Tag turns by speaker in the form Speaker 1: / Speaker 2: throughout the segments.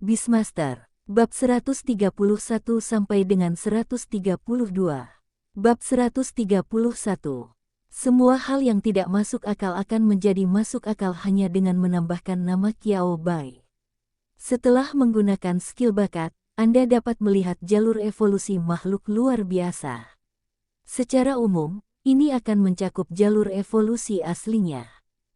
Speaker 1: Beastmaster, bab 131 sampai dengan 132. Bab 131. Semua hal yang tidak masuk akal akan menjadi masuk akal hanya dengan menambahkan nama Qiao Bai. Setelah menggunakan skill bakat, Anda dapat melihat jalur evolusi makhluk luar biasa. Secara umum, ini akan mencakup jalur evolusi aslinya.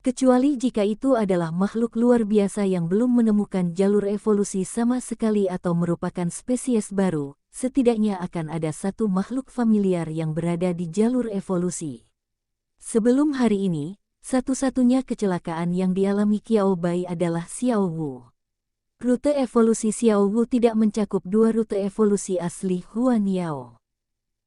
Speaker 1: Kecuali jika itu adalah makhluk luar biasa yang belum menemukan jalur evolusi sama sekali atau merupakan spesies baru, setidaknya akan ada satu makhluk familiar yang berada di jalur evolusi. Sebelum hari ini, satu-satunya kecelakaan yang dialami Qiao Bai adalah Xiao Wu. Rute evolusi Xiao Wu tidak mencakup dua rute evolusi asli Huan Yao.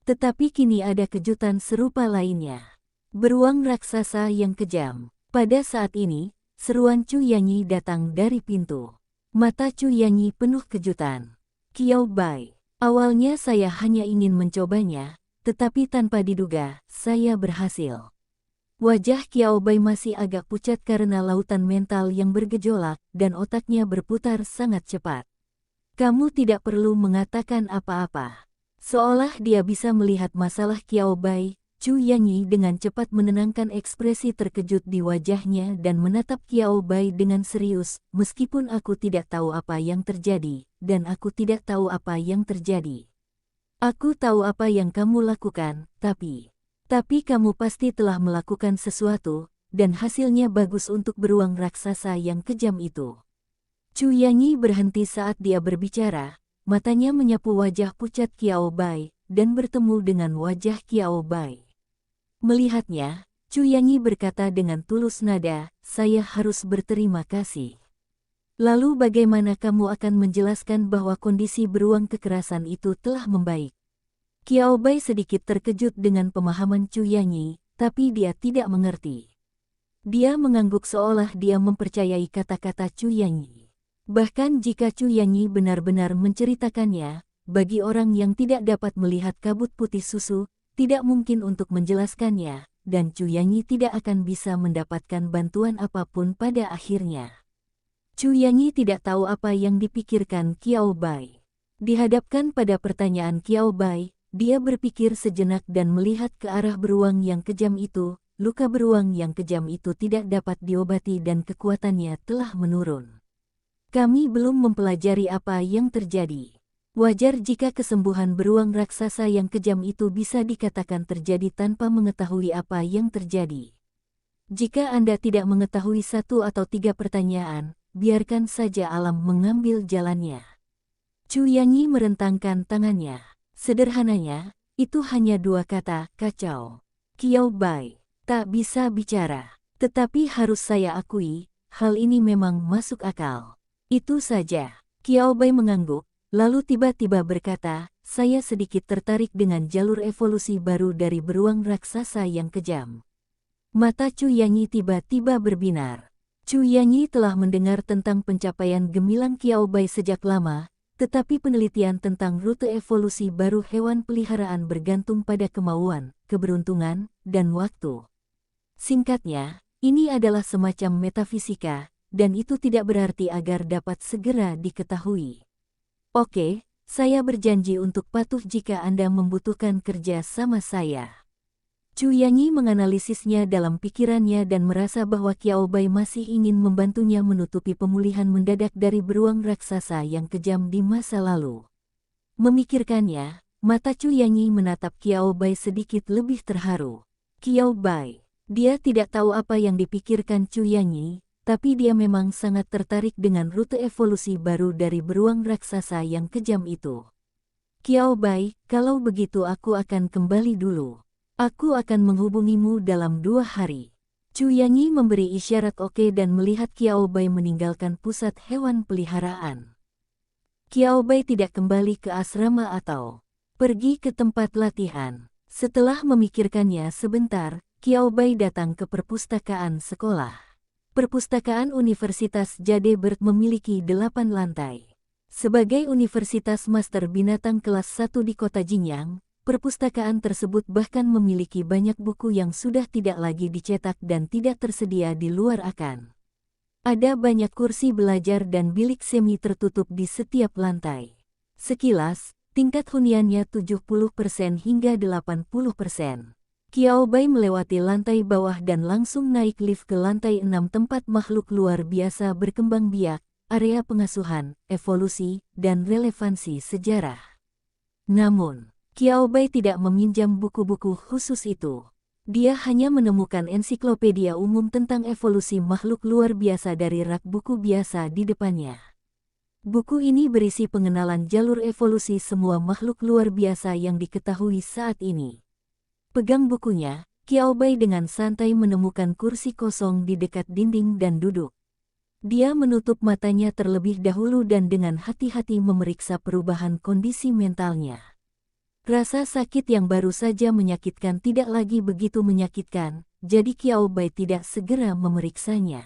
Speaker 1: Tetapi kini ada kejutan serupa lainnya. Beruang raksasa yang kejam. Pada saat ini, seruan Chu Yanyi datang dari pintu. Mata Chu Yanyi penuh kejutan. Qiao Bai, awalnya saya hanya ingin mencobanya, tetapi tanpa diduga, saya berhasil. Wajah Qiao Bai masih agak pucat karena lautan mental yang bergejolak dan otaknya berputar sangat cepat. Kamu tidak perlu mengatakan apa-apa. Seolah dia bisa melihat masalah Qiao Bai, Chu Yanyi dengan cepat menenangkan ekspresi terkejut di wajahnya dan menatap Qiao Bai dengan serius, meskipun aku tidak tahu apa yang terjadi, dan aku tidak tahu apa yang terjadi. Aku tahu apa yang kamu lakukan, tapi kamu pasti telah melakukan sesuatu, dan hasilnya bagus untuk beruang raksasa yang kejam itu. Chu Yanyi berhenti saat dia berbicara, matanya menyapu wajah pucat Qiao Bai, dan bertemu dengan wajah Qiao Bai. Melihatnya, Chu Yanyi berkata dengan tulus nada, saya harus berterima kasih. Lalu bagaimana kamu akan menjelaskan bahwa kondisi beruang kekerasan itu telah membaik? Qiao Bai sedikit terkejut dengan pemahaman Chu Yanyi, tapi dia tidak mengerti. Dia mengangguk seolah dia mempercayai kata-kata Chu Yanyi. Bahkan jika Chu Yanyi benar-benar menceritakannya, bagi orang yang tidak dapat melihat kabut putih susu, tidak mungkin untuk menjelaskannya, dan Chu Yanyi tidak akan bisa mendapatkan bantuan apapun pada akhirnya. Chu Yanyi tidak tahu apa yang dipikirkan Qiao Bai. Dihadapkan pada pertanyaan Qiao Bai, dia berpikir sejenak dan melihat ke arah beruang yang kejam itu. Luka beruang yang kejam itu tidak dapat diobati dan kekuatannya telah menurun. Kami belum mempelajari apa yang terjadi. Wajar jika kesembuhan beruang raksasa yang kejam itu bisa dikatakan terjadi tanpa mengetahui apa yang terjadi. Jika Anda tidak mengetahui satu atau tiga pertanyaan, biarkan saja alam mengambil jalannya. Chu Yanyi merentangkan tangannya. Sederhananya, itu hanya dua kata, kacau. Qiao Bai, tak bisa bicara. Tetapi harus saya akui, hal ini memang masuk akal. Itu saja. Qiao Bai mengangguk. Lalu tiba-tiba berkata, saya sedikit tertarik dengan jalur evolusi baru dari beruang raksasa yang kejam. Mata Chu Yanyi tiba-tiba berbinar. Chu Yanyi telah mendengar tentang pencapaian gemilang Qiao Bai sejak lama, tetapi penelitian tentang rute evolusi baru hewan peliharaan bergantung pada kemauan, keberuntungan, dan waktu. Singkatnya, ini adalah semacam metafisika, dan itu tidak berarti agar dapat segera diketahui. Oke, saya berjanji untuk patuh jika Anda membutuhkan kerja sama saya. Chu Yanyi menganalisisnya dalam pikirannya dan merasa bahwa Qiao Bai masih ingin membantunya menutupi pemulihan mendadak dari beruang raksasa yang kejam di masa lalu. Memikirkannya, mata Chu Yanyi menatap Qiao Bai sedikit lebih terharu. Qiao Bai, dia tidak tahu apa yang dipikirkan Chu Yanyi, tapi dia memang sangat tertarik dengan rute evolusi baru dari beruang raksasa yang kejam itu. Qiao Bai, kalau begitu aku akan kembali dulu. Aku akan menghubungimu dalam 2 hari. Chu Yanyi memberi isyarat oke dan melihat Qiao Bai meninggalkan pusat hewan peliharaan. Qiao Bai tidak kembali ke asrama atau pergi ke tempat latihan. Setelah memikirkannya sebentar, Qiao Bai datang ke perpustakaan sekolah. Perpustakaan Universitas Jade Bird memiliki 8 lantai. Sebagai universitas master binatang kelas 1 di kota Jinyang, perpustakaan tersebut bahkan memiliki banyak buku yang sudah tidak lagi dicetak dan tidak tersedia di luar akan Ada banyak kursi belajar dan bilik semi tertutup di setiap lantai. Sekilas, tingkat huniannya 70% hingga 80%. Qiao Bai melewati lantai bawah dan langsung naik lift ke lantai 6 tempat makhluk luar biasa berkembang biak, area pengasuhan, evolusi, dan relevansi sejarah. Namun, Qiao Bai tidak meminjam buku-buku khusus itu. Dia hanya menemukan ensiklopedia umum tentang evolusi makhluk luar biasa dari rak buku biasa di depannya. Buku ini berisi pengenalan jalur evolusi semua makhluk luar biasa yang diketahui saat ini. Pegang bukunya, Qiao Bai dengan santai menemukan kursi kosong di dekat dinding dan duduk. Dia menutup matanya terlebih dahulu dan dengan hati-hati memeriksa perubahan kondisi mentalnya. Rasa sakit yang baru saja menyakitkan tidak lagi begitu menyakitkan, jadi Qiao Bai tidak segera memeriksanya.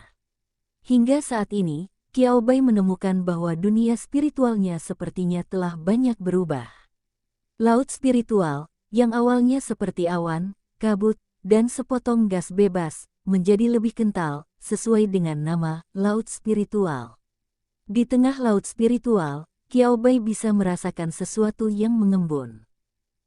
Speaker 1: Hingga saat ini, Qiao Bai menemukan bahwa dunia spiritualnya sepertinya telah banyak berubah. Laut spiritual, yang awalnya seperti awan, kabut, dan sepotong gas bebas, menjadi lebih kental, sesuai dengan nama, laut spiritual. Di tengah laut spiritual, Qiao Bai bisa merasakan sesuatu yang mengembun.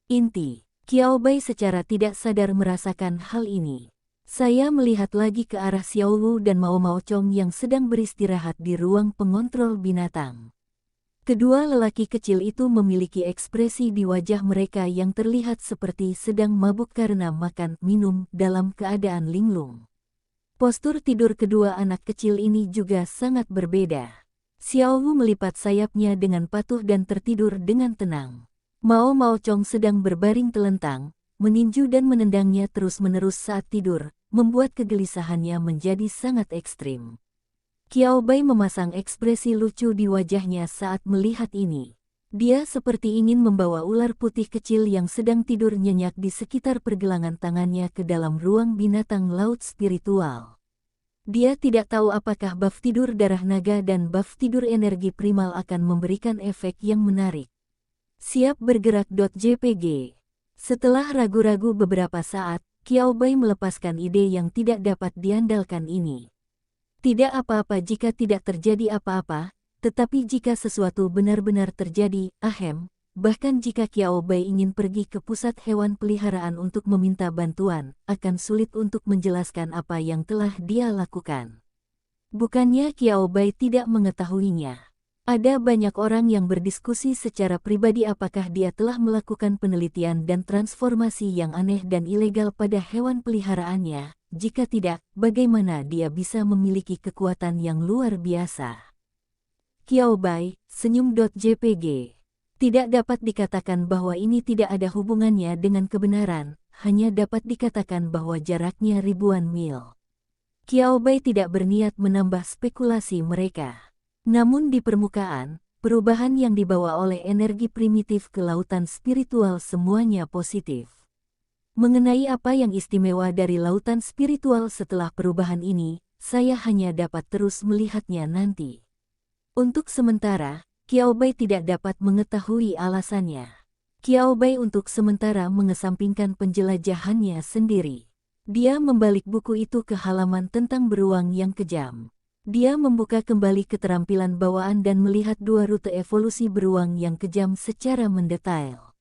Speaker 1: Inti, Qiao Bai secara tidak sadar merasakan hal ini. Saya melihat lagi ke arah Xiao Wu dan Mao Mao Chong yang sedang beristirahat di ruang pengontrol binatang. Kedua lelaki kecil itu memiliki ekspresi di wajah mereka yang terlihat seperti sedang mabuk karena makan minum dalam keadaan linglung. Postur tidur kedua anak kecil ini juga sangat berbeda. Xiao Wu melipat sayapnya dengan patuh dan tertidur dengan tenang. Mao Mao Chong sedang berbaring telentang, meninju dan menendangnya terus-menerus saat tidur, membuat kegelisahannya menjadi sangat ekstrim. Qiao Bai memasang ekspresi lucu di wajahnya saat melihat ini. Dia seperti ingin membawa ular putih kecil yang sedang tidur nyenyak di sekitar pergelangan tangannya ke dalam ruang binatang laut spiritual. Dia tidak tahu apakah buff tidur darah naga dan buff tidur energi primal akan memberikan efek yang menarik. Siap bergerak.jpg. Setelah ragu-ragu beberapa saat, Qiao Bai melepaskan ide yang tidak dapat diandalkan ini. Tidak apa-apa jika tidak terjadi apa-apa, tetapi jika sesuatu benar-benar terjadi, bahkan jika Qiao Bai ingin pergi ke pusat hewan peliharaan untuk meminta bantuan, akan sulit untuk menjelaskan apa yang telah dia lakukan. Bukannya Qiao Bai tidak mengetahuinya. Ada banyak orang yang berdiskusi secara pribadi apakah dia telah melakukan penelitian dan transformasi yang aneh dan ilegal pada hewan peliharaannya. Jika tidak, bagaimana dia bisa memiliki kekuatan yang luar biasa? Qiao Bai, senyum.jpg. Tidak dapat dikatakan bahwa ini tidak ada hubungannya dengan kebenaran, hanya dapat dikatakan bahwa jaraknya ribuan mil. Qiao Bai tidak berniat menambah spekulasi mereka. Namun di permukaan, perubahan yang dibawa oleh energi primitif ke lautan spiritual semuanya positif. Mengenai apa yang istimewa dari lautan spiritual setelah perubahan ini, saya hanya dapat terus melihatnya nanti. Untuk sementara, Qiao Bai tidak dapat mengetahui alasannya. Qiao Bai untuk sementara mengesampingkan penjelajahannya sendiri. Dia membalik buku itu ke halaman tentang beruang yang kejam. Dia membuka kembali keterampilan bawaan dan melihat dua rute evolusi beruang yang kejam secara mendetail.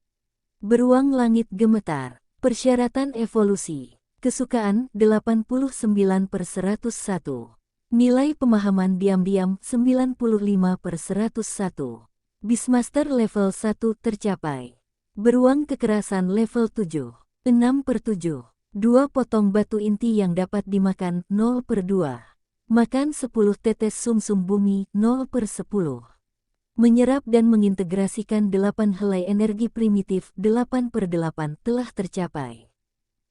Speaker 1: Beruang langit gemetar. Persyaratan evolusi. Kesukaan 89/101. Nilai pemahaman diam-diam 95/101. Beastmaster level 1 tercapai. Beruang kekerasan level 7. 6/7. 2 potong batu inti yang dapat dimakan 0/2. Makan 10 tetes sumsum bumi 0/10. Menyerap dan mengintegrasikan 8 helai energi primitif 8/8 telah tercapai.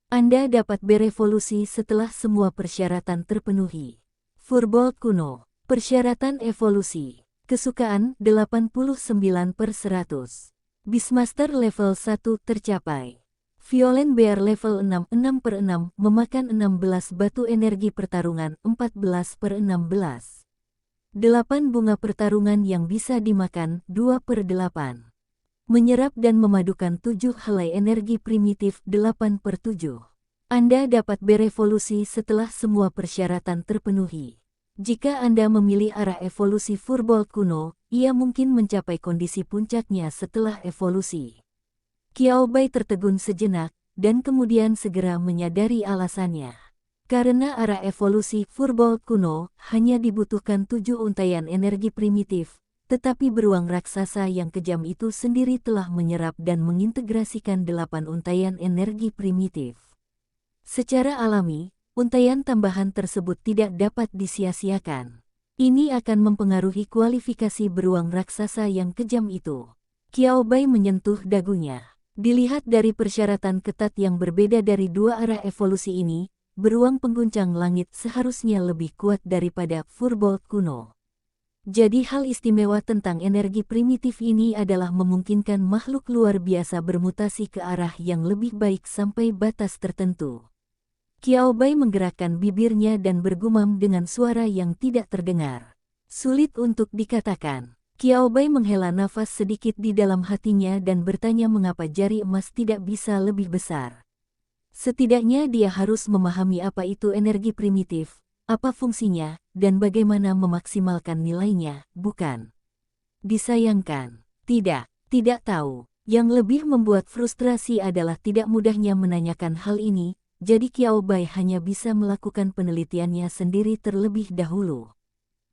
Speaker 1: Anda dapat berevolusi setelah semua persyaratan terpenuhi. Furbolg kuno, persyaratan evolusi. Kesukaan 89/100. Beastmaster level 1 tercapai. Violent Bear level 6 6/6 memakan 16 batu energi pertarungan 14/16. 8 bunga pertarungan yang bisa dimakan 2/8. Menyerap dan memadukan 7 helai energi primitif 8/7. Anda dapat berevolusi setelah semua persyaratan terpenuhi. Jika Anda memilih arah evolusi Furbolg kuno, ia mungkin mencapai kondisi puncaknya setelah evolusi. Qiao Bai tertegun sejenak, dan kemudian segera menyadari alasannya. Karena arah evolusi Furbolg kuno hanya dibutuhkan 7 untaian energi primitif, tetapi beruang raksasa yang kejam itu sendiri telah menyerap dan mengintegrasikan 8 untaian energi primitif. Secara alami, untaian tambahan tersebut tidak dapat disia-siakan. Ini akan mempengaruhi kualifikasi beruang raksasa yang kejam itu. Qiao Bai menyentuh dagunya. Dilihat dari persyaratan ketat yang berbeda dari dua arah evolusi ini, beruang pengguncang langit seharusnya lebih kuat daripada Furbolg kuno. Jadi hal istimewa tentang energi primitif ini adalah memungkinkan makhluk luar biasa bermutasi ke arah yang lebih baik sampai batas tertentu. Qiao Bai menggerakkan bibirnya dan bergumam dengan suara yang tidak terdengar. Sulit untuk dikatakan. Qiao Bai menghela nafas sedikit di dalam hatinya dan bertanya mengapa jari emas tidak bisa lebih besar. Setidaknya dia harus memahami apa itu energi primitif, apa fungsinya, dan bagaimana memaksimalkan nilainya, bukan? Disayangkan. Tidak tahu. Yang lebih membuat frustrasi adalah tidak mudahnya menanyakan hal ini, jadi Qiao Bai hanya bisa melakukan penelitiannya sendiri terlebih dahulu.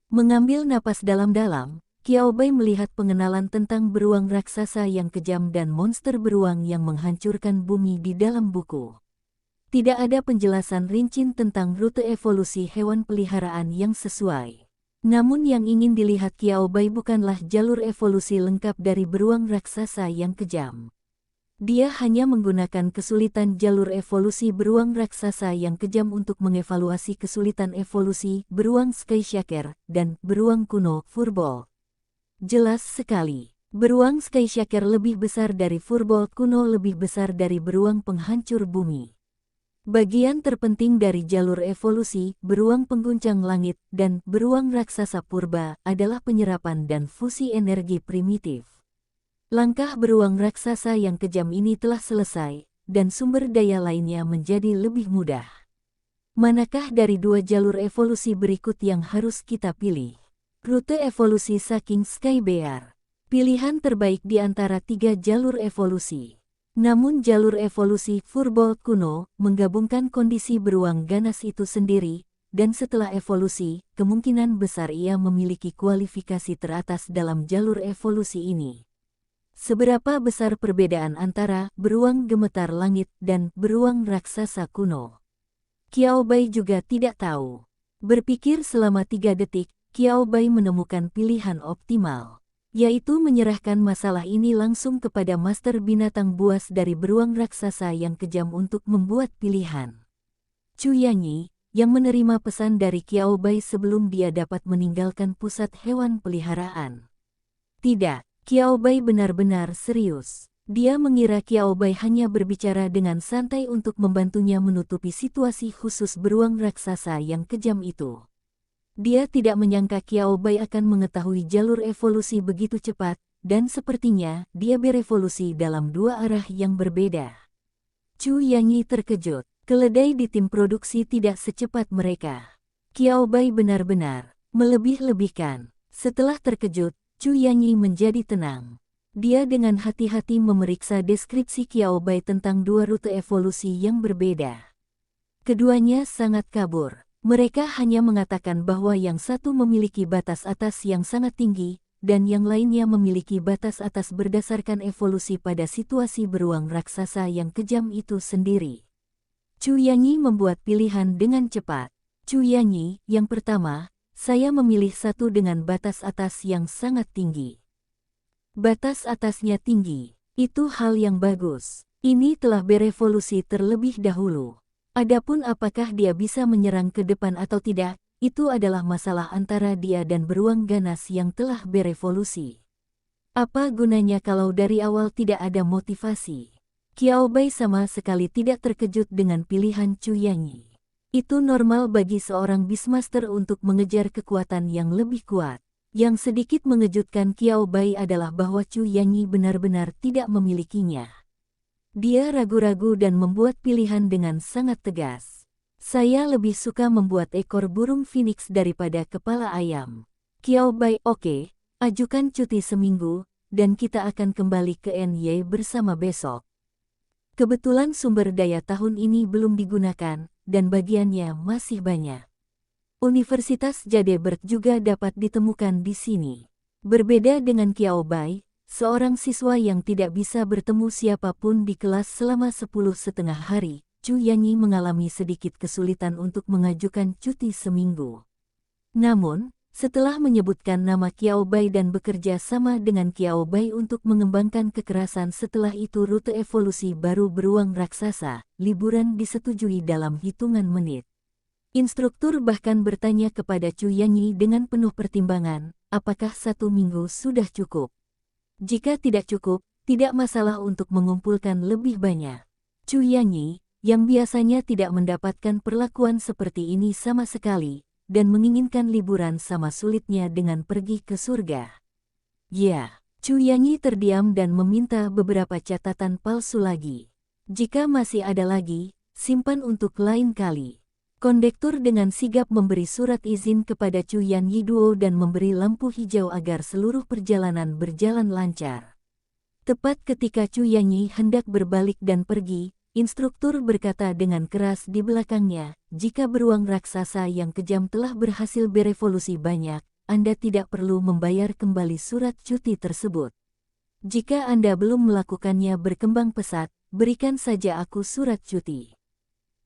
Speaker 1: Mengambil napas dalam-dalam, Qiao Bai melihat pengenalan tentang beruang raksasa yang kejam dan monster beruang yang menghancurkan bumi di dalam buku. Tidak ada penjelasan rinci tentang rute evolusi hewan peliharaan yang sesuai. Namun yang ingin dilihat Qiao Bai bukanlah jalur evolusi lengkap dari beruang raksasa yang kejam. Dia hanya menggunakan kesulitan jalur evolusi beruang raksasa yang kejam untuk mengevaluasi kesulitan evolusi beruang Skyshaker dan beruang kuno Furbolg. Jelas sekali, beruang Skyshaker lebih besar dari Furbolg kuno lebih besar dari beruang penghancur bumi. Bagian terpenting dari jalur evolusi beruang pengguncang langit dan beruang raksasa purba adalah penyerapan dan fusi energi primitif. Langkah beruang raksasa yang kejam ini telah selesai, dan sumber daya lainnya menjadi lebih mudah. Manakah dari dua jalur evolusi berikut yang harus kita pilih? Rute evolusi saking Sky Bear. Pilihan terbaik di antara 3 jalur evolusi. Namun jalur evolusi Furbolg kuno menggabungkan kondisi beruang ganas itu sendiri, dan setelah evolusi, kemungkinan besar ia memiliki kualifikasi teratas dalam jalur evolusi ini. Seberapa besar perbedaan antara beruang gemetar langit dan beruang raksasa kuno? Qiao Bai juga tidak tahu. Berpikir selama 3 detik, Qiao Bai menemukan pilihan optimal, yaitu menyerahkan masalah ini langsung kepada master binatang buas dari beruang raksasa yang kejam untuk membuat pilihan. Chu Yanyi, yang menerima pesan dari Qiao Bai sebelum dia dapat meninggalkan pusat hewan peliharaan. Tidak. Qiao Bai benar-benar serius. Dia mengira Qiao Bai hanya berbicara dengan santai untuk membantunya menutupi situasi khusus beruang raksasa yang kejam itu. Dia tidak menyangka Qiao Bai akan mengetahui jalur evolusi begitu cepat, dan sepertinya dia berevolusi dalam 2 arah yang berbeda. Chu Yanyi terkejut. Keledai di tim produksi tidak secepat mereka. Qiao Bai benar-benar melebih-lebihkan. Setelah terkejut, Chu Yanyi menjadi tenang. Dia dengan hati-hati memeriksa deskripsi Qiao Bai tentang 2 rute evolusi yang berbeda. Keduanya sangat kabur. Mereka hanya mengatakan bahwa yang satu memiliki batas atas yang sangat tinggi, dan yang lainnya memiliki batas atas berdasarkan evolusi pada situasi beruang raksasa yang kejam itu sendiri. Chu Yanyi membuat pilihan dengan cepat. Chu Yanyi, yang pertama, saya memilih satu dengan batas atas yang sangat tinggi. Batas atasnya tinggi, itu hal yang bagus. Ini telah berevolusi terlebih dahulu. Adapun apakah dia bisa menyerang ke depan atau tidak, itu adalah masalah antara dia dan beruang ganas yang telah berevolusi. Apa gunanya kalau dari awal tidak ada motivasi? Qiao Bai sama sekali tidak terkejut dengan pilihan Chu Yanyi. Itu normal bagi seorang Beastmaster untuk mengejar kekuatan yang lebih kuat. Yang sedikit mengejutkan Qiao Bai adalah bahwa Chu Yanyi benar-benar tidak memilikinya. Dia ragu-ragu dan membuat pilihan dengan sangat tegas. Saya lebih suka membuat ekor burung phoenix daripada kepala ayam. Qiao Bai, oke, ajukan cuti seminggu, dan kita akan kembali ke NY bersama besok. Kebetulan sumber daya tahun ini belum digunakan, dan bagiannya masih banyak. Universitas Jadeberg juga dapat ditemukan di sini. Berbeda dengan Qiao Bai, seorang siswa yang tidak bisa bertemu siapapun di kelas selama 10,5 hari, Chu Yanyi mengalami sedikit kesulitan untuk mengajukan cuti seminggu. Namun, setelah menyebutkan nama Qiao Bai dan bekerja sama dengan Qiao Bai untuk mengembangkan kekerasan, setelah itu rute evolusi baru beruang raksasa, liburan disetujui dalam hitungan menit. Instruktur bahkan bertanya kepada Chu Yanyi dengan penuh pertimbangan, apakah 1 minggu sudah cukup? Jika tidak cukup, tidak masalah untuk mengumpulkan lebih banyak. Chu Yanyi, yang biasanya tidak mendapatkan perlakuan seperti ini sama sekali, dan menginginkan liburan sama sulitnya dengan pergi ke surga. Ya, Chu Yanyi terdiam dan meminta beberapa catatan palsu lagi. Jika masih ada lagi, simpan untuk lain kali. Kondektur dengan sigap memberi surat izin kepada Chu Yanyi Duo dan memberi lampu hijau agar seluruh perjalanan berjalan lancar. Tepat ketika Chu Yanyi hendak berbalik dan pergi, instruktur berkata dengan keras di belakangnya, jika beruang raksasa yang kejam telah berhasil berevolusi banyak, Anda tidak perlu membayar kembali surat cuti tersebut. Jika Anda belum melakukannya berkembang pesat, berikan saja aku surat cuti.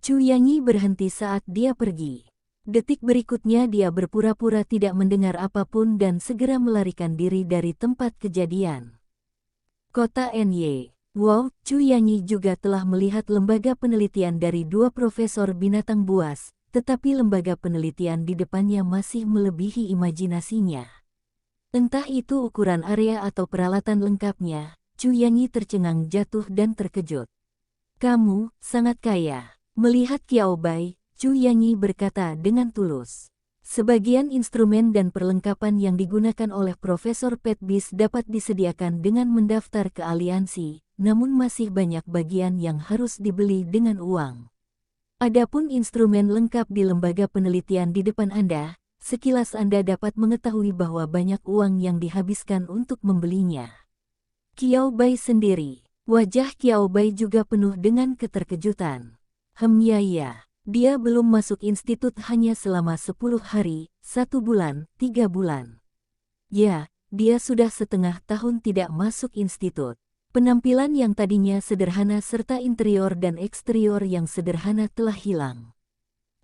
Speaker 1: Chu Yanyi berhenti saat dia pergi. Detik berikutnya dia berpura-pura tidak mendengar apapun dan segera melarikan diri dari tempat kejadian. Kota NY. Wow, Chu Yanyi juga telah melihat lembaga penelitian dari 2 profesor binatang buas, tetapi lembaga penelitian di depannya masih melebihi imajinasinya. Entah itu ukuran area atau peralatan lengkapnya, Chu Yanyi tercengang jatuh dan terkejut. Kamu sangat kaya. Melihat Qiao Bai, Chu Yanyi berkata dengan tulus. Sebagian instrumen dan perlengkapan yang digunakan oleh Profesor Petbis dapat disediakan dengan mendaftar ke aliansi, namun masih banyak bagian yang harus dibeli dengan uang. Adapun instrumen lengkap di lembaga penelitian di depan Anda, sekilas Anda dapat mengetahui bahwa banyak uang yang dihabiskan untuk membelinya. Qiao Bai sendiri, wajah Qiao Bai juga penuh dengan keterkejutan. Ya. Dia belum masuk institut hanya selama 10 hari, 1 bulan, 3 bulan. Ya, dia sudah setengah tahun tidak masuk institut. Penampilan yang tadinya sederhana serta interior dan eksterior yang sederhana telah hilang.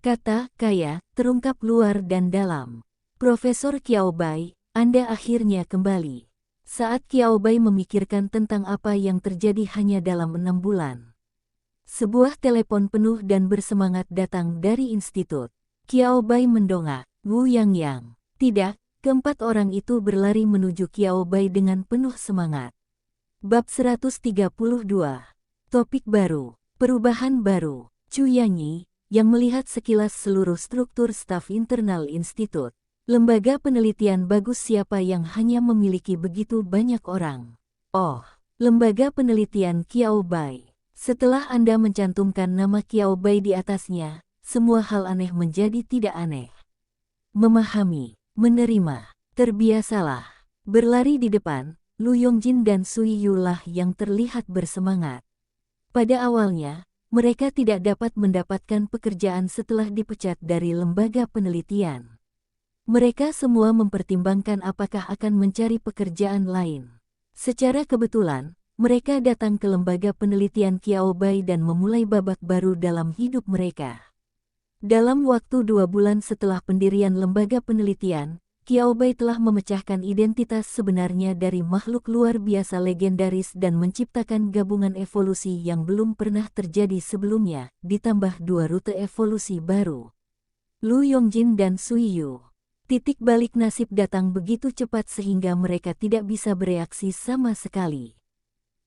Speaker 1: Kata kaya terungkap luar dan dalam. Profesor Qiao Bai, Anda akhirnya kembali. Saat Qiao Bai memikirkan tentang apa yang terjadi hanya dalam 6 bulan. Sebuah telepon penuh dan bersemangat datang dari institut. Qiao Bai mendongak. Wu Yang. Tidak, keempat orang itu berlari menuju Qiao Bai dengan penuh semangat. Bab 132. Topik baru. Perubahan baru. Chu Yanyi, yang melihat sekilas seluruh struktur staf internal institut. Lembaga penelitian bagus, siapa yang hanya memiliki begitu banyak orang? Oh, lembaga penelitian Qiao Bai. Setelah Anda mencantumkan nama Qiao Bai di atasnya, semua hal aneh menjadi tidak aneh. Memahami, menerima, terbiasalah. Berlari di depan, Lu Yongjin dan Sui Yu lah yang terlihat bersemangat. Pada awalnya, mereka tidak dapat mendapatkan pekerjaan setelah dipecat dari lembaga penelitian. Mereka semua mempertimbangkan apakah akan mencari pekerjaan lain. Secara kebetulan, mereka datang ke lembaga penelitian Qiao Bai dan memulai babak baru dalam hidup mereka. Dalam waktu 2 bulan setelah pendirian lembaga penelitian, Qiao Bai telah memecahkan identitas sebenarnya dari makhluk luar biasa legendaris dan menciptakan gabungan evolusi yang belum pernah terjadi sebelumnya, ditambah 2 rute evolusi baru. Lu Yongjin dan Sui Yu. Titik balik nasib datang begitu cepat sehingga mereka tidak bisa bereaksi sama sekali.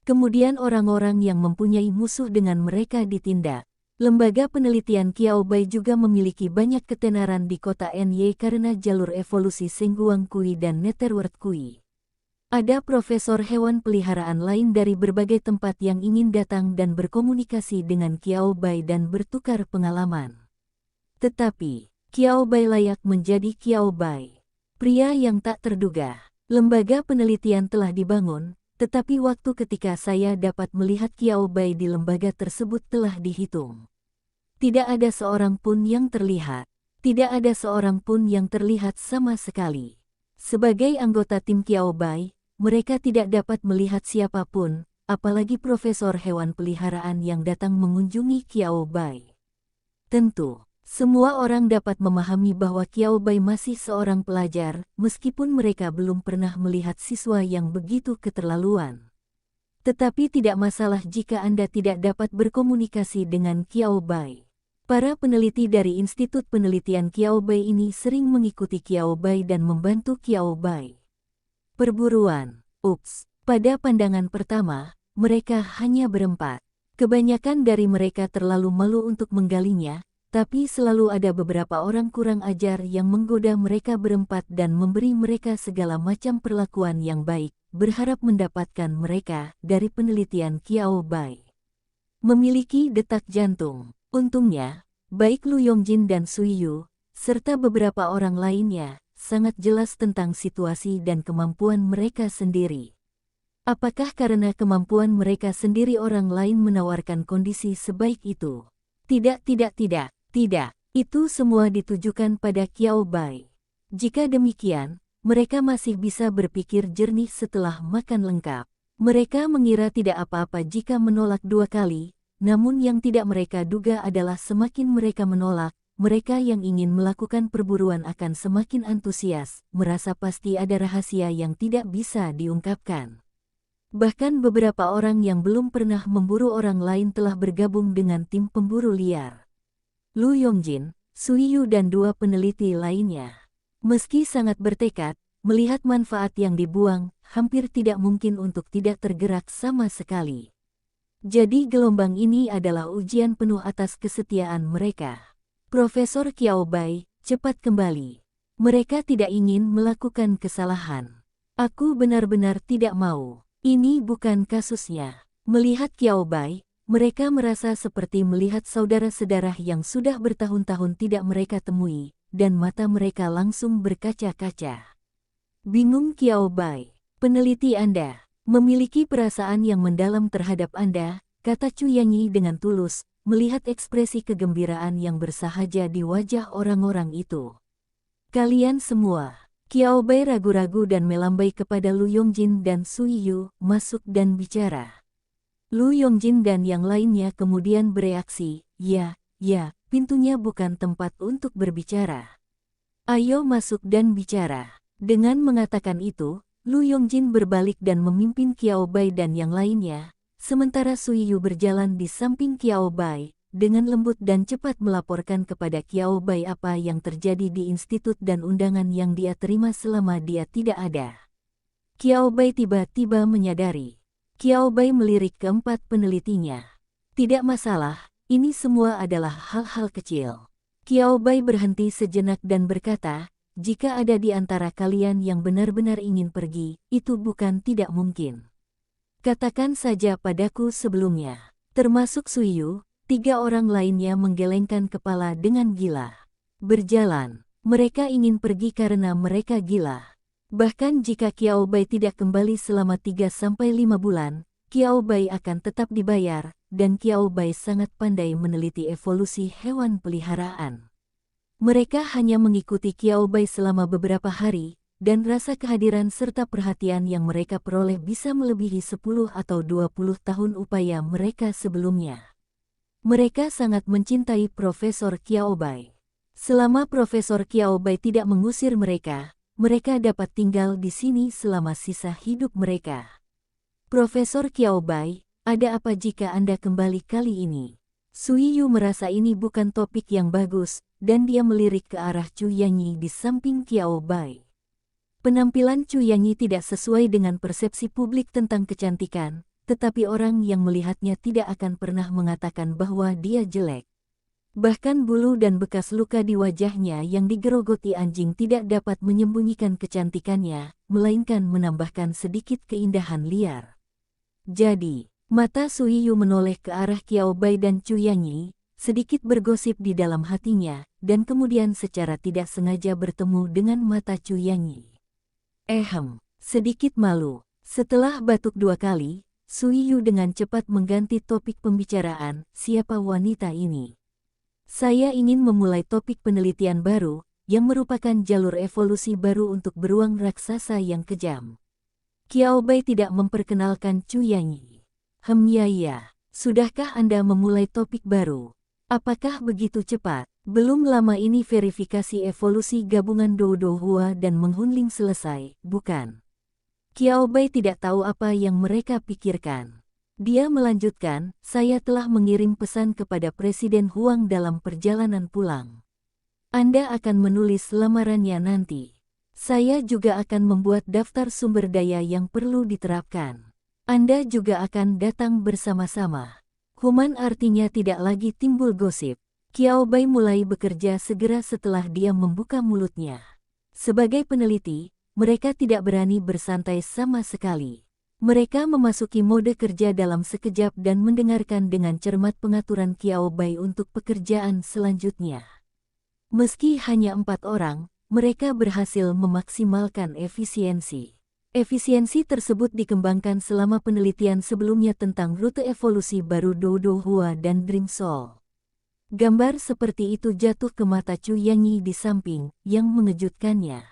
Speaker 1: Kemudian orang-orang yang mempunyai musuh dengan mereka ditindak. Lembaga penelitian Qiao Bai juga memiliki banyak ketenaran di kota NY karena jalur evolusi Sengguang Kui dan Netherworld Kui. Ada profesor hewan peliharaan lain dari berbagai tempat yang ingin datang dan berkomunikasi dengan Qiao Bai dan bertukar pengalaman. Tetapi, Qiao Bai layak menjadi Qiao Bai. Pria yang tak terduga. Lembaga penelitian telah dibangun, tetapi waktu ketika saya dapat melihat Qiao Bai di lembaga tersebut telah dihitung. Tidak ada seorang pun yang terlihat. Tidak ada seorang pun yang terlihat sama sekali. Sebagai anggota tim Qiao Bai, mereka tidak dapat melihat siapapun, apalagi profesor hewan peliharaan yang datang mengunjungi Qiao Bai. Tentu, semua orang dapat memahami bahwa Qiao Bai masih seorang pelajar, meskipun mereka belum pernah melihat siswa yang begitu keterlaluan. Tetapi tidak masalah jika Anda tidak dapat berkomunikasi dengan Qiao Bai. Para peneliti dari Institut Penelitian Qiao Bai ini sering mengikuti Qiao Bai dan membantu Qiao Bai. Perburuan. Ups, pada pandangan pertama, mereka hanya berempat. Kebanyakan dari mereka terlalu malu untuk menggalinya, tapi selalu ada beberapa orang kurang ajar yang menggoda mereka berempat dan memberi mereka segala macam perlakuan yang baik, berharap mendapatkan mereka dari penelitian Qiao Bai. Memiliki detak jantung. Untungnya, baik Lu Yongjin dan Sui Yu, serta beberapa orang lainnya, sangat jelas tentang situasi dan kemampuan mereka sendiri. Apakah karena kemampuan mereka sendiri orang lain menawarkan kondisi sebaik itu? Tidak. Itu semua ditujukan pada Qiao Bai. Jika demikian, mereka masih bisa berpikir jernih setelah makan lengkap. Mereka mengira tidak apa-apa jika menolak 2 kali, namun yang tidak mereka duga adalah semakin mereka menolak, mereka yang ingin melakukan perburuan akan semakin antusias, merasa pasti ada rahasia yang tidak bisa diungkapkan. Bahkan beberapa orang yang belum pernah memburu orang lain telah bergabung dengan tim pemburu liar. Lu Yongjin, Sui Yu dan 2 peneliti lainnya. Meski sangat bertekad, melihat manfaat yang dibuang, hampir tidak mungkin untuk tidak tergerak sama sekali. Jadi gelombang ini adalah ujian penuh atas kesetiaan mereka. Profesor Qiao Bai, cepat kembali. Mereka tidak ingin melakukan kesalahan. Aku benar-benar tidak mau. Ini bukan kasusnya. Melihat Qiao Bai, mereka merasa seperti melihat saudara sedarah yang sudah bertahun-tahun tidak mereka temui, dan mata mereka langsung berkaca-kaca. Bingung Qiao Bai. Peneliti Anda memiliki perasaan yang mendalam terhadap Anda, kata Chu Yanyi dengan tulus, melihat ekspresi kegembiraan yang bersahaja di wajah orang-orang itu. Kalian semua. Qiao Bai ragu-ragu dan melambai kepada Lu Yongjin dan Sui Yu, masuk dan bicara. Lu Yongjin dan yang lainnya kemudian bereaksi, ya, pintunya bukan tempat untuk berbicara. Ayo masuk dan bicara. Dengan mengatakan itu, Lu Yongjin berbalik dan memimpin Qiao Bai dan yang lainnya, sementara Sui Yu berjalan di samping Qiao Bai, dengan lembut dan cepat melaporkan kepada Qiao Bai apa yang terjadi di institut dan undangan yang dia terima selama dia tidak ada. Qiao Bai tiba-tiba menyadari. Qiao Bai melirik keempat penelitinya. Tidak masalah, ini semua adalah hal-hal kecil. Qiao Bai berhenti sejenak dan berkata, jika ada di antara kalian yang benar-benar ingin pergi, itu bukan tidak mungkin. Katakan saja padaku sebelumnya. Termasuk Sui Yu, 3 orang lainnya menggelengkan kepala dengan gila. Berjalan. Mereka ingin pergi karena mereka gila. Bahkan jika Qiao Bai tidak kembali selama 3-5 bulan, Qiao Bai akan tetap dibayar, dan Qiao Bai sangat pandai meneliti evolusi hewan peliharaan. Mereka hanya mengikuti Qiao Bai selama beberapa hari, dan rasa kehadiran serta perhatian yang mereka peroleh bisa melebihi 10 atau 20 tahun upaya mereka sebelumnya. Mereka sangat mencintai Profesor Qiao Bai. Selama Profesor Qiao Bai tidak mengusir mereka, mereka dapat tinggal di sini selama sisa hidup mereka. Profesor Qiao Bai, ada apa jika Anda kembali kali ini? Sui Yu merasa ini bukan topik yang bagus, dan dia melirik ke arah Chu Yanyi di samping Qiao Bai. Penampilan Chu Yanyi tidak sesuai dengan persepsi publik tentang kecantikan, tetapi orang yang melihatnya tidak akan pernah mengatakan bahwa dia jelek. Bahkan bulu dan bekas luka di wajahnya yang digerogoti anjing tidak dapat menyembunyikan kecantikannya, melainkan menambahkan sedikit keindahan liar. Jadi, mata Sui Yu menoleh ke arah Qiao Bai dan Chu Yanyi, sedikit bergosip di dalam hatinya, dan kemudian secara tidak sengaja bertemu dengan mata Chu Yanyi. Sedikit malu. Setelah batuk 2 kali, Sui Yu dengan cepat mengganti topik pembicaraan, siapa wanita ini? Saya ingin memulai topik penelitian baru, yang merupakan jalur evolusi baru untuk beruang raksasa yang kejam. Qiao Bai tidak memperkenalkan Chu Yanyi. Ya. Sudahkah Anda memulai topik baru? Apakah begitu cepat? Belum lama ini verifikasi evolusi gabungan Dodo Hua dan Menghunling selesai, bukan? Qiao Bai tidak tahu apa yang mereka pikirkan. Dia melanjutkan, saya telah mengirim pesan kepada Presiden Huang dalam perjalanan pulang. Anda akan menulis lamarannya nanti. Saya juga akan membuat daftar sumber daya yang perlu diterapkan. Anda juga akan datang bersama-sama. Human artinya tidak lagi timbul gosip. Qiao Bai mulai bekerja segera setelah dia membuka mulutnya. Sebagai peneliti, mereka tidak berani bersantai sama sekali. Mereka memasuki mode kerja dalam sekejap dan mendengarkan dengan cermat pengaturan Qiao Bai untuk pekerjaan selanjutnya. Meski hanya 4 orang, mereka berhasil memaksimalkan efisiensi. Efisiensi tersebut dikembangkan selama penelitian sebelumnya tentang rute evolusi baru Dodo Hua dan Dream Soul. Gambar seperti itu jatuh ke mata Chu Yanyi di samping, yang mengejutkannya.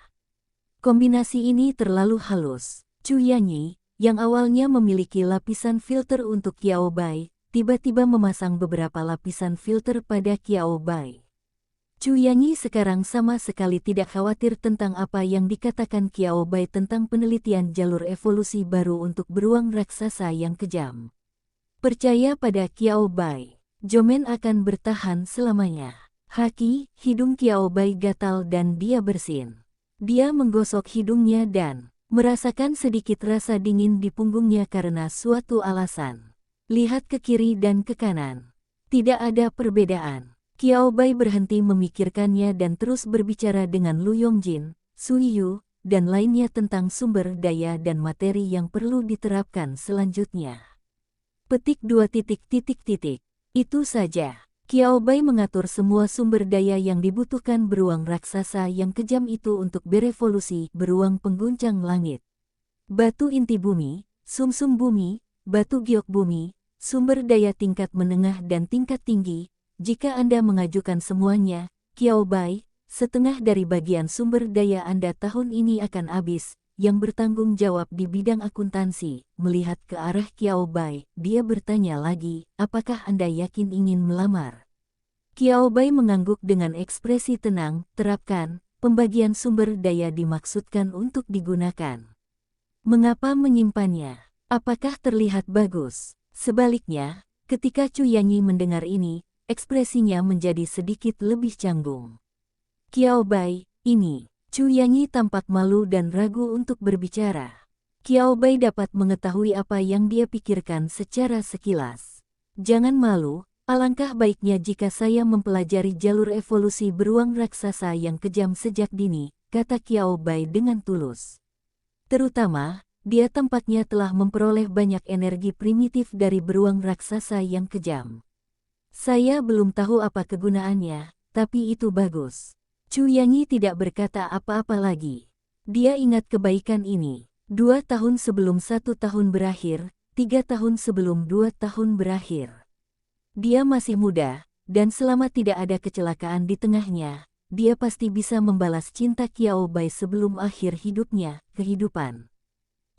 Speaker 1: Kombinasi ini terlalu halus. Chu Yanyi, yang awalnya memiliki lapisan filter untuk Qiao Bai, tiba-tiba memasang beberapa lapisan filter pada Qiao Bai. Chu Yanyi sekarang sama sekali tidak khawatir tentang apa yang dikatakan Qiao Bai tentang penelitian jalur evolusi baru untuk beruang raksasa yang kejam. Percaya pada Qiao Bai, Jomen akan bertahan selamanya. Hidung Qiao Bai gatal dan dia bersin. Dia menggosok hidungnya dan merasakan sedikit rasa dingin di punggungnya karena suatu alasan. Lihat ke kiri dan ke kanan. Tidak ada perbedaan. Qiao Bai berhenti memikirkannya dan terus berbicara dengan Lu Yongjin, Sui Yu, dan lainnya tentang sumber daya dan materi yang perlu diterapkan selanjutnya. Petik 2 titik. Itu saja. Qiao Bai mengatur semua sumber daya yang dibutuhkan beruang raksasa yang kejam itu untuk berevolusi beruang pengguncang langit. Batu inti bumi, sumsum bumi, batu giok bumi, sumber daya tingkat menengah dan tingkat tinggi. Jika Anda mengajukan semuanya, Qiao Bai, setengah dari bagian sumber daya Anda tahun ini akan habis. Yang bertanggung jawab di bidang akuntansi, melihat ke arah Qiao Bai, dia bertanya lagi, apakah Anda yakin ingin melamar? Qiao Bai mengangguk dengan ekspresi tenang, terapkan, pembagian sumber daya dimaksudkan untuk digunakan. Mengapa menyimpannya? Apakah terlihat bagus? Sebaliknya, ketika Chu Yanyi mendengar ini, ekspresinya menjadi sedikit lebih canggung. Qiao Bai, ini. Chu Yanyi tampak malu dan ragu untuk berbicara. Qiao Bai dapat mengetahui apa yang dia pikirkan secara sekilas. Jangan malu, alangkah baiknya jika saya mempelajari jalur evolusi beruang raksasa yang kejam sejak dini, kata Qiao Bai dengan tulus. Terutama, dia tampaknya telah memperoleh banyak energi primitif dari beruang raksasa yang kejam. Saya belum tahu apa kegunaannya, tapi itu bagus. Chu Yanyi tidak berkata apa-apa lagi. Dia ingat kebaikan ini. 2 tahun sebelum 1 tahun berakhir, 3 tahun sebelum 2 tahun berakhir. Dia masih muda, dan selama tidak ada kecelakaan di tengahnya, dia pasti bisa membalas cinta Qiao Bai sebelum akhir hidupnya, kehidupan.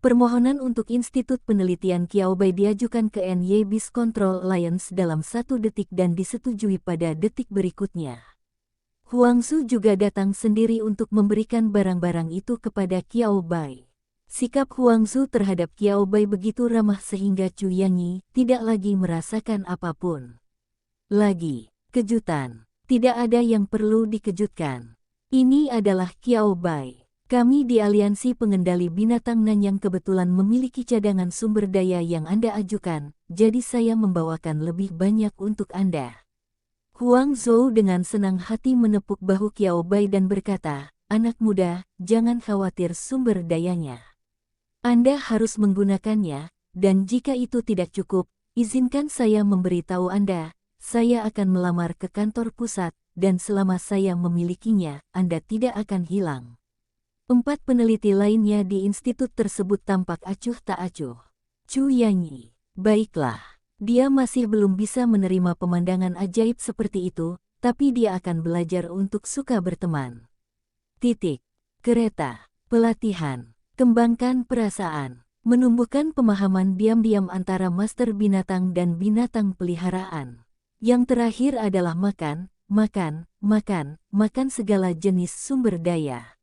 Speaker 1: Permohonan untuk Institut Penelitian Qiao Bai diajukan ke NY Beast Control Alliance dalam 1 detik dan disetujui pada detik berikutnya. Huangzu juga datang sendiri untuk memberikan barang-barang itu kepada Qiao Bai. Sikap Huangzu terhadap Qiao Bai begitu ramah sehingga Chu Yanyi tidak lagi merasakan apapun. Lagi, kejutan. Tidak ada yang perlu dikejutkan. Ini adalah Qiao Bai. Kami di Aliansi Pengendali Binatang Nanyang kebetulan memiliki cadangan sumber daya yang Anda ajukan, jadi saya membawakan lebih banyak untuk Anda. Huang Zhou dengan senang hati menepuk bahu Qiao Bai dan berkata, anak muda, jangan khawatir sumber dayanya. Anda harus menggunakannya, dan jika itu tidak cukup, izinkan saya memberitahu Anda, saya akan melamar ke kantor pusat, dan selama saya memilikinya, Anda tidak akan hilang. 4 peneliti lainnya di institut tersebut tampak acuh tak acuh. Chu Yanyi, baiklah. Dia masih belum bisa menerima pemandangan ajaib seperti itu, tapi dia akan belajar untuk suka berteman. Kereta, pelatihan, kembangkan perasaan, menumbuhkan pemahaman diam-diam antara master binatang dan binatang peliharaan. Yang terakhir adalah makan segala jenis sumber daya.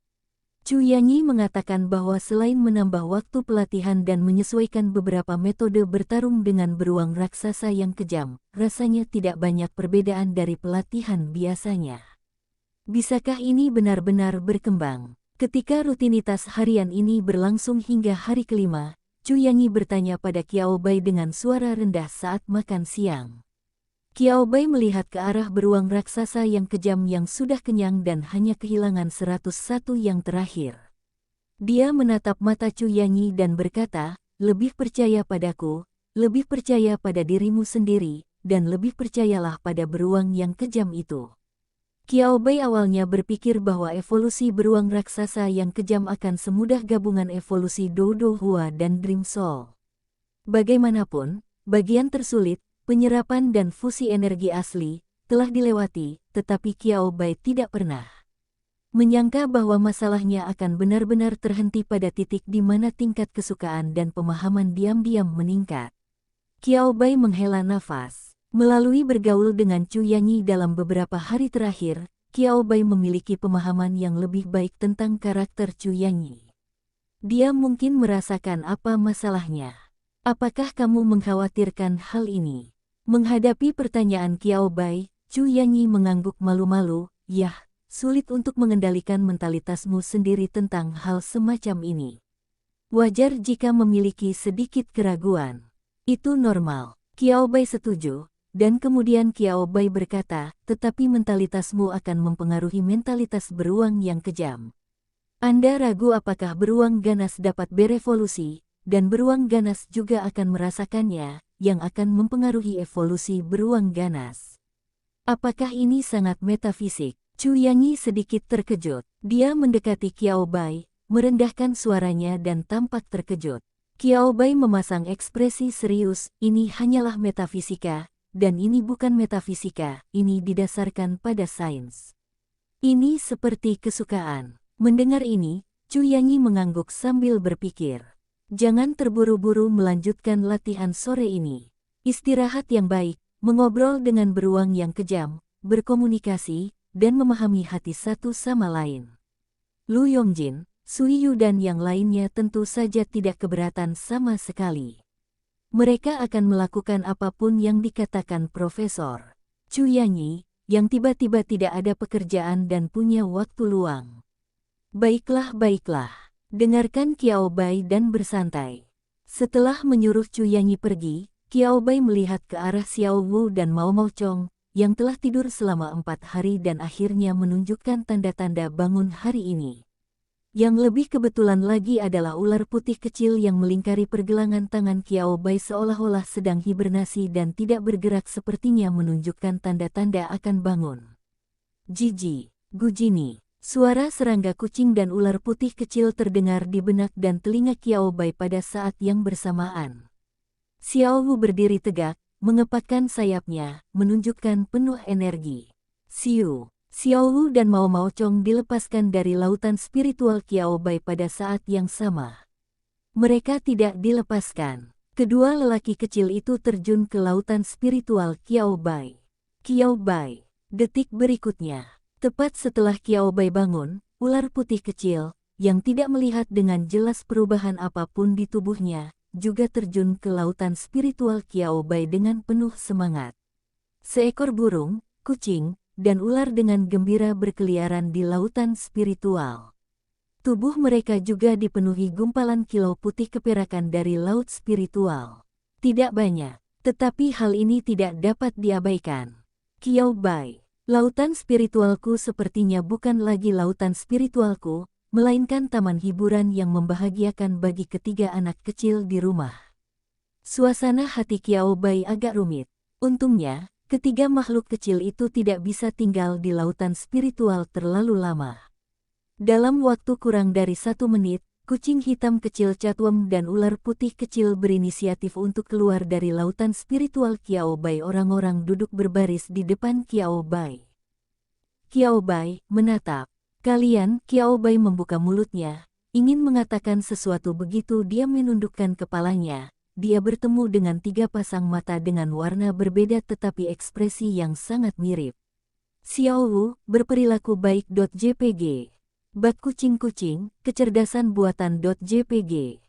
Speaker 1: Chu Yanyi mengatakan bahwa selain menambah waktu pelatihan dan menyesuaikan beberapa metode bertarung dengan beruang raksasa yang kejam, rasanya tidak banyak perbedaan dari pelatihan biasanya. Bisakah ini benar-benar berkembang? Ketika rutinitas harian ini berlangsung hingga hari kelima, Chu Yanyi bertanya pada Qiao Bai dengan suara rendah saat makan siang. Qiao Bai melihat ke arah beruang raksasa yang kejam yang sudah kenyang dan hanya kehilangan 101 yang terakhir. Dia menatap mata Chu Yanyi dan berkata, lebih percaya padaku, lebih percaya pada dirimu sendiri, dan lebih percayalah pada beruang yang kejam itu. Qiao Bai awalnya berpikir bahwa evolusi beruang raksasa yang kejam akan semudah gabungan evolusi Dodo Hua dan Dream Soul. Bagaimanapun, bagian tersulit, penyerapan dan fusi energi asli, telah dilewati, tetapi Qiao Bai tidak pernah menyangka bahwa masalahnya akan benar-benar terhenti pada titik di mana tingkat kesukaan dan pemahaman diam-diam meningkat. Qiao Bai menghela nafas. Melalui bergaul dengan Chu Yanyi dalam beberapa hari terakhir, Qiao Bai memiliki pemahaman yang lebih baik tentang karakter Chu Yanyi. Dia mungkin merasakan apa masalahnya. Apakah kamu mengkhawatirkan hal ini? Menghadapi pertanyaan Qiao Bai, Chu Yanyi mengangguk malu-malu, yah, sulit untuk mengendalikan mentalitasmu sendiri tentang hal semacam ini. Wajar jika memiliki sedikit keraguan. Itu normal. Qiao Bai setuju, dan kemudian Qiao Bai berkata, tetapi mentalitasmu akan mempengaruhi mentalitas beruang yang kejam. Anda ragu apakah beruang ganas dapat berevolusi, dan beruang ganas juga akan merasakannya, yang akan mempengaruhi evolusi beruang ganas. Apakah ini sangat metafisik? Chu Yanyi sedikit terkejut. Dia mendekati Qiao Bai, merendahkan suaranya dan tampak terkejut. Qiao Bai memasang ekspresi serius, ini hanyalah metafisika, dan ini bukan metafisika, ini didasarkan pada sains. Ini seperti kesukaan. Mendengar ini, Chu Yanyi mengangguk sambil berpikir. Jangan terburu-buru melanjutkan latihan sore ini. Istirahat yang baik, mengobrol dengan beruang yang kejam, berkomunikasi, dan memahami hati satu sama lain. Lu Yongjin, Sui Yu dan yang lainnya tentu saja tidak keberatan sama sekali. Mereka akan melakukan apapun yang dikatakan Profesor Chu Yanyi, yang tiba-tiba tidak ada pekerjaan dan punya waktu luang. Baiklah, dengarkan Qiao Bai dan bersantai. Setelah menyuruh Chu Yanyi pergi, Qiao Bai melihat ke arah Xiao Wu dan Mao Mao Chong, yang telah tidur selama 4 hari dan akhirnya menunjukkan tanda-tanda bangun hari ini. Yang lebih kebetulan lagi adalah ular putih kecil yang melingkari pergelangan tangan Qiao Bai seolah-olah sedang hibernasi dan tidak bergerak sepertinya menunjukkan tanda-tanda akan bangun. Jiji, Gujini, suara serangga kucing dan ular putih kecil terdengar di benak dan telinga Qiao Bai pada saat yang bersamaan. Xiao Wu berdiri tegak, mengepakkan sayapnya, menunjukkan penuh energi. Xiao Wu dan Mao Mao Chong dilepaskan dari lautan spiritual Qiao Bai pada saat yang sama. Mereka tidak dilepaskan. Kedua lelaki kecil itu terjun ke lautan spiritual Qiao Bai. Qiao Bai. Detik berikutnya, tepat setelah Qiao Bai bangun, ular putih kecil, yang tidak melihat dengan jelas perubahan apapun di tubuhnya, juga terjun ke lautan spiritual Qiao Bai dengan penuh semangat. Seekor burung, kucing, dan ular dengan gembira berkeliaran di lautan spiritual. Tubuh mereka juga dipenuhi gumpalan kilau putih keperakan dari laut spiritual. Tidak banyak, tetapi hal ini tidak dapat diabaikan. Qiao Bai, lautan spiritualku sepertinya bukan lagi lautan spiritualku, melainkan taman hiburan yang membahagiakan bagi ketiga anak kecil di rumah. Suasana hati Qiao Bai agak rumit. Untungnya, Ketiga makhluk kecil itu tidak bisa tinggal di lautan spiritual terlalu lama. Dalam waktu kurang dari 1 menit, kucing hitam kecil Catworm dan ular putih kecil berinisiatif untuk keluar dari lautan spiritual Qiao Bai. Orang-orang duduk berbaris di depan Qiao Bai. Qiao Bai menatap. Kalian, Qiao Bai membuka mulutnya, ingin mengatakan sesuatu begitu dia menundukkan kepalanya. Dia bertemu dengan 3 pasang mata dengan warna berbeda tetapi ekspresi yang sangat mirip. Xiao Wu, berperilaku baik.jpg. Bat kucing-kucing, kecerdasan buatan.jpg.